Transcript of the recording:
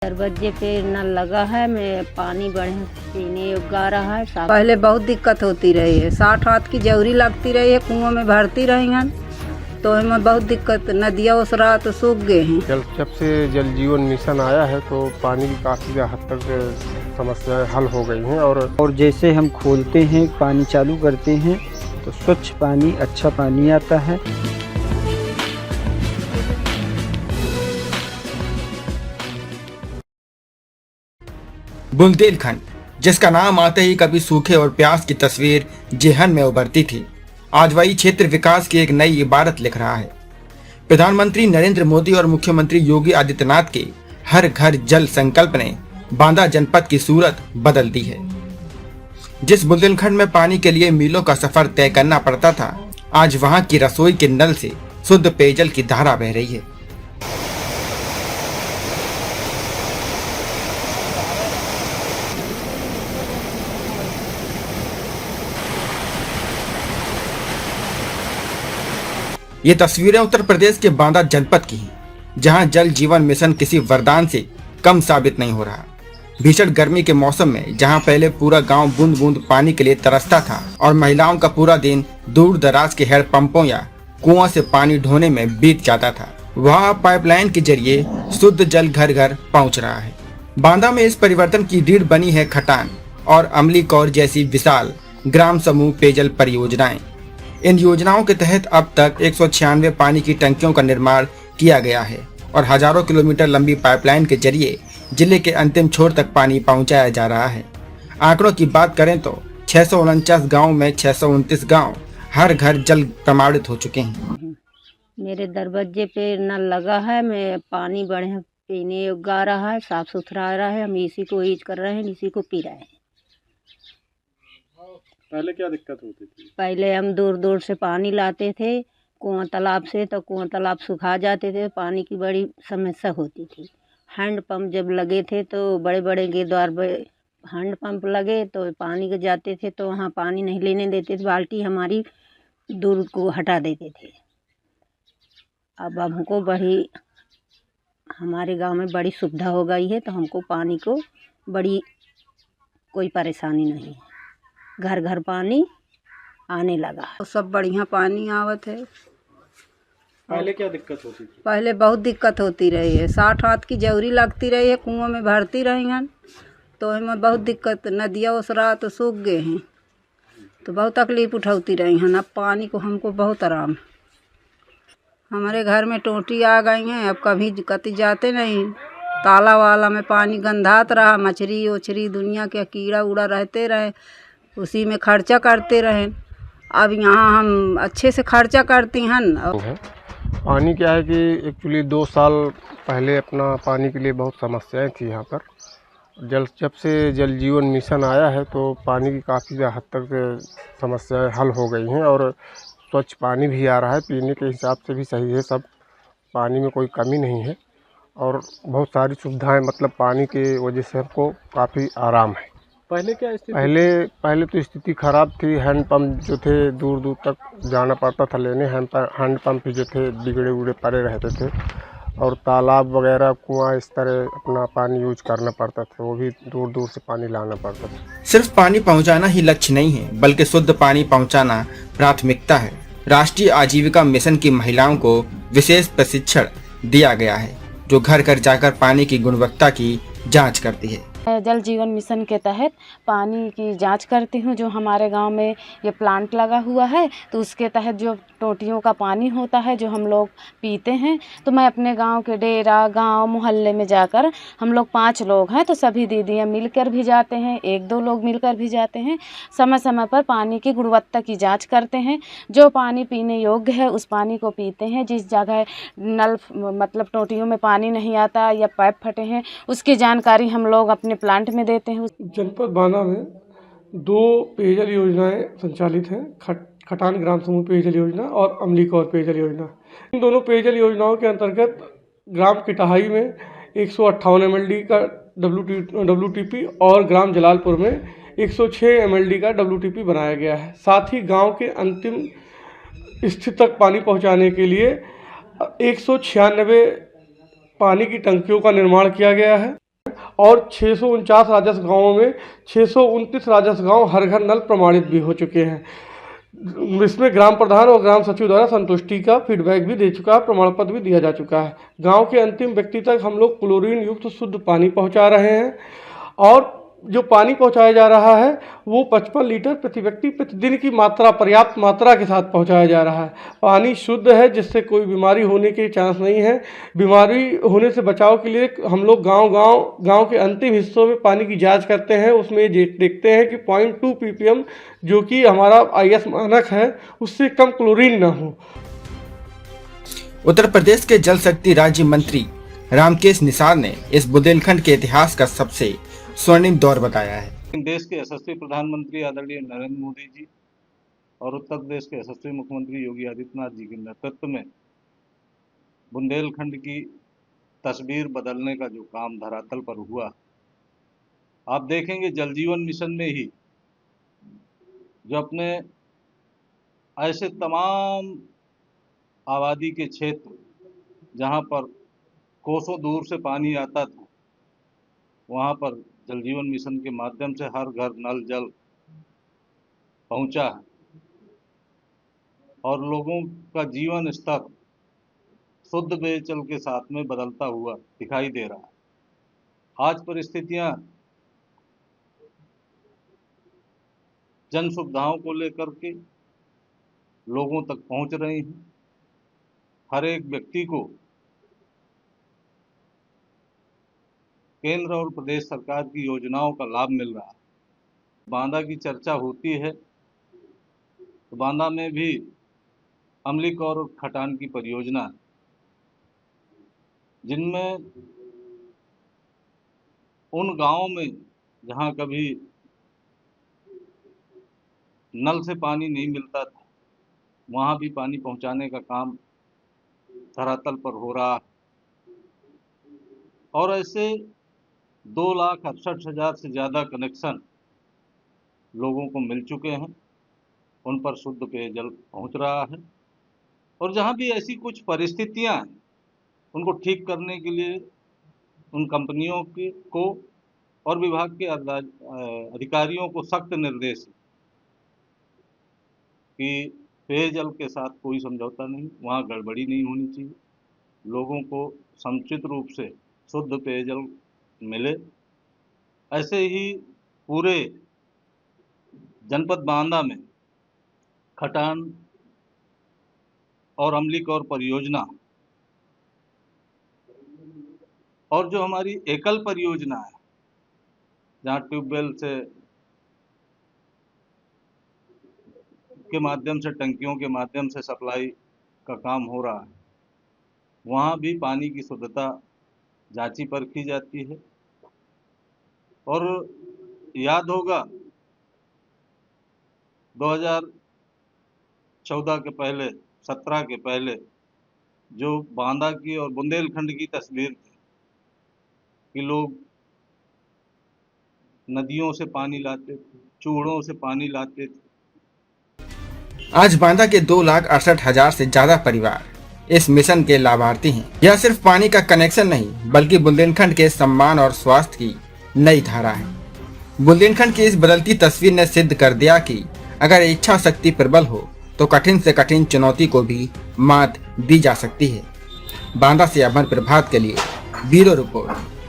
दरवाजे पे नल लगा है, मैं पानी बढ़िया पीने योग्य आ रहा है। पहले बहुत दिक्कत होती रही है, 60 हाथ की जरूरी लगती रही है, कुआं में भरती रही हैं तो हमें बहुत दिक्कत, नदियाँ उस रात सूख गए हैं। जब से जल जीवन मिशन आया है तो पानी की काफ़ी हद तक समस्याएं हल हो गई हैं और जैसे हम खोलते हैं पानी चालू करते हैं तो स्वच्छ पानी, अच्छा पानी आता है। बुंदेलखंड, जिसका नाम आते ही कभी सूखे और प्यास की तस्वीर जेहन में उभरती थी, आज वही क्षेत्र विकास की एक नई इबारत लिख रहा है। प्रधानमंत्री नरेंद्र मोदी और मुख्यमंत्री योगी आदित्यनाथ के हर घर जल संकल्प ने बांदा जनपद की सूरत बदल दी है। जिस बुंदेलखंड में पानी के लिए मीलों का सफर तय करना पड़ता था, आज वहां की रसोई के नल से शुद्ध पेयजल की धारा बह रही है। ये तस्वीरें उत्तर प्रदेश के बांदा जनपद की हैं, जहां जल जीवन मिशन किसी वरदान से कम साबित नहीं हो रहा। भीषण गर्मी के मौसम में जहां पहले पूरा गांव बूंद बूंद पानी के लिए तरसता था और महिलाओं का पूरा दिन दूर दराज के हैंड पंपों या कुआं से पानी ढोने में बीत जाता था, वहां पाइपलाइन के जरिए शुद्ध जल घर घर पहुंच रहा है। बांदा में इस परिवर्तन की रीढ़ बनी है खटान और अमली कौर जैसी विशाल ग्राम समूह पेयजल परियोजनाएं। इन योजनाओं के तहत अब तक 196 पानी की टंकियों का निर्माण किया गया है और हजारों किलोमीटर लंबी पाइपलाइन के जरिए जिले के अंतिम छोर तक पानी पहुंचाया जा रहा है। आंकड़ों की बात करें तो 649 गाँव में 629 गाँव हर घर जल प्रमाणित हो चुके हैं। मेरे दरवाजे पे नल लगा है, मैं पानी बढ़िया पीने योग्य आ रहा है, साफ सुथरा आ रहा है। हम इसी को यूज कर रहे हैं, इसी को पी रहे हैं। पहले क्या दिक्कत होती थी? पहले हम दूर दूर से पानी लाते थे कुआं तालाब से, तो कुआं तालाब सुखा जाते थे, पानी की बड़ी समस्या होती थी। हैंड पंप जब लगे थे तो बड़े बड़े के द्वार पर हैंड पंप लगे तो पानी के जाते थे तो वहाँ पानी नहीं लेने देते थे, बाल्टी हमारी दूर को हटा देते थे। अब हमको बड़ी, हमारे गांव में बड़ी सुविधा हो गई है, तो हमको पानी को बड़ी कोई परेशानी नहीं है, घर घर पानी आने लगा है। सब बढ़िया पानी आवत है। पहले क्या दिक्कत होती थी? पहले बहुत दिक्कत होती रही है, 60 हाथ की जरूरी लगती रही है, कुआं में भरती रही हैं तो हमें बहुत दिक्कत, नदियाँ उस रात सूख गए हैं तो बहुत तकलीफ उठाती रही हैं। अब पानी को हमको बहुत आराम। हमारे घर में टोटी आ गई हैं, अब कभी कति जाते नहीं। ताला वाला में पानी गंधात रहा, मछली उछरी दुनिया के कीड़ा उड़ा रहते रहे, उसी में खर्चा करते रहे। अब यहाँ हम अच्छे से खर्चा करती हैं। पानी क्या है कि एक्चुअली 2 साल पहले अपना पानी के लिए बहुत समस्याएं थी यहाँ पर। जब से जल जीवन मिशन आया है तो पानी की काफ़ी हद तक समस्याएं हल हो गई हैं और स्वच्छ पानी भी आ रहा है, पीने के हिसाब से भी सही है, सब पानी में कोई कमी नहीं है और बहुत सारी सुविधाएं, मतलब पानी के वजह से हमको काफ़ी आराम है। पहले क्या स्थिति? पहले तो स्थिति ख़राब थी। हैंड पंप जो थे दूर दूर तक जाना पड़ता था लेने, हैंड पंप जो थे बिगड़े उगड़े पड़े रहते थे और तालाब वगैरह कुआं इस तरह अपना पानी यूज करना पड़ता था, वो भी दूर दूर से पानी लाना पड़ता था। सिर्फ पानी पहुंचाना ही लक्ष्य नहीं है, बल्कि शुद्ध पानी पहुंचाना प्राथमिकता है। राष्ट्रीय आजीविका मिशन की महिलाओं को विशेष प्रशिक्षण दिया गया है, जो घर घर जाकर पानी की गुणवत्ता की जाँच करती है। जल जीवन मिशन के तहत पानी की जांच करती हूँ। जो हमारे गांव में ये प्लांट लगा हुआ है तो उसके तहत जो टोटियों का पानी होता है जो हम लोग पीते हैं, तो मैं अपने गांव के डेरा, गांव, मोहल्ले में जाकर, हम लोग 5 लोग हैं तो सभी दीदियाँ मिलकर भी जाते हैं, 1-2 लोग मिलकर भी जाते हैं। समय समय पर पानी की गुणवत्ता की जाँच करते हैं। जो पानी पीने योग्य है उस पानी को पीते हैं। जिस जगह नल मतलब टोटियों में पानी नहीं आता या पाइप फटे हैं उसकी जानकारी हम लोग अपने प्लांट में देते हैं। जनपद बांदा में 2 पेयजल योजनाएं संचालित हैं, खटान ग्राम समूह पेयजल योजना और अमली कौर पेयजल योजना। इन दोनों पेयजल योजनाओं के अंतर्गत ग्राम किटाही में 158 MLD का WTP और ग्राम जलालपुर में 106 MLD का WTP बनाया गया है। साथ ही गांव के अंतिम स्थिति तक पानी पहुंचाने के लिए 196 पानी की टंकियों का निर्माण किया गया है। और 649 राजस्व गाँवों में 629 राजस्व गाँव हर घर नल प्रमाणित भी हो चुके हैं। इसमें ग्राम प्रधान और ग्राम सचिव द्वारा संतुष्टि का फीडबैक भी दे चुका है, प्रमाण पत्र भी दिया जा चुका है। गांव के अंतिम व्यक्ति तक हम लोग क्लोरीन युक्त शुद्ध पानी पहुंचा रहे हैं और जो पानी पहुंचाया जा रहा है वो 55 लीटर प्रति व्यक्ति प्रतिदिन की मात्रा, पर्याप्त मात्रा के साथ पहुंचाया जा रहा है। पानी शुद्ध है जिससे कोई बीमारी होने के चांस नहीं है। बीमारी होने से बचाव के लिए हम लोग गांव के अंतिम हिस्सों में पानी की जांच करते हैं। उसमें देखते हैं कि 0.2 ppm जो कि हमारा IS मानक है उससे कम क्लोरीन ना हो। उत्तर प्रदेश के जल शक्ति राज्य मंत्री रामकेश निषाद ने इस बुंदेलखंड के इतिहास का सबसे स्वर्णिम दौर बताया है। देश के यशस्वी प्रधानमंत्री आदरणीय नरेंद्र मोदी जी और उत्तर प्रदेश के यशस्वी मुख्यमंत्री योगी आदित्यनाथ जी के नेतृत्व में बुंदेलखंड की तस्वीर बदलने का जो काम धरातल पर हुआ, आप देखेंगे जल जीवन मिशन में ही जो अपने ऐसे तमाम आबादी के क्षेत्र जहां पर कोसों दूर से पानी आता था, वहां पर जल जीवन मिशन के माध्यम से हर घर नल जल पहुंचा है और लोगों का जीवन स्तर शुद्ध पेयजल के साथ में बदलता हुआ दिखाई दे रहा है। आज परिस्थितियां जन सुविधाओं को लेकर के लोगों तक पहुंच रही हैं। हर एक व्यक्ति को केंद्र और प्रदेश सरकार की योजनाओं का लाभ मिल रहा है। बांदा की चर्चा होती है तो बांदा में भी अमलीक और खटान की परियोजना है, जिनमें उन गांवों में जहां कभी नल से पानी नहीं मिलता था, वहां भी पानी पहुंचाने का काम धरातल पर हो रहा है और ऐसे 2,68,000 से ज़्यादा कनेक्शन लोगों को मिल चुके हैं। उन पर शुद्ध पेयजल पहुंच रहा है और जहां भी ऐसी कुछ परिस्थितियां हैं, उनको ठीक करने के लिए उन कंपनियों को और विभाग के अधिकारियों को सख्त निर्देश है कि पेयजल के साथ कोई समझौता नहीं, वहाँ गड़बड़ी नहीं होनी चाहिए, लोगों को समुचित रूप से शुद्ध पेयजल मिले। ऐसे ही पूरे जनपद बांदा में खटान और अमलीकौर परियोजना और जो हमारी एकल परियोजना है, जहाँ ट्यूबवेल से के माध्यम से, टंकियों के माध्यम से सप्लाई का काम हो रहा है, वहाँ भी पानी की शुद्धता जांची परखी जाती है। और याद होगा 2014 के पहले, 17 के पहले जो बांदा की और बुंदेलखंड की तस्वीर थी कि लोग नदियों से पानी लाते थे, चूड़ों से पानी लाते थे। आज बांदा के 2,68,000 से ज्यादा परिवार इस मिशन के लाभार्थी हैं। यह सिर्फ पानी का कनेक्शन नहीं, बल्कि बुंदेलखंड के सम्मान और स्वास्थ्य की नई धारा है। बुंदेलखंड की इस बदलती तस्वीर ने सिद्ध कर दिया कि अगर इच्छा शक्ति प्रबल हो तो कठिन से कठिन चुनौती को भी मात दी जा सकती है। बांदा से अमर प्रभात के लिए ब्यूरो रिपोर्ट।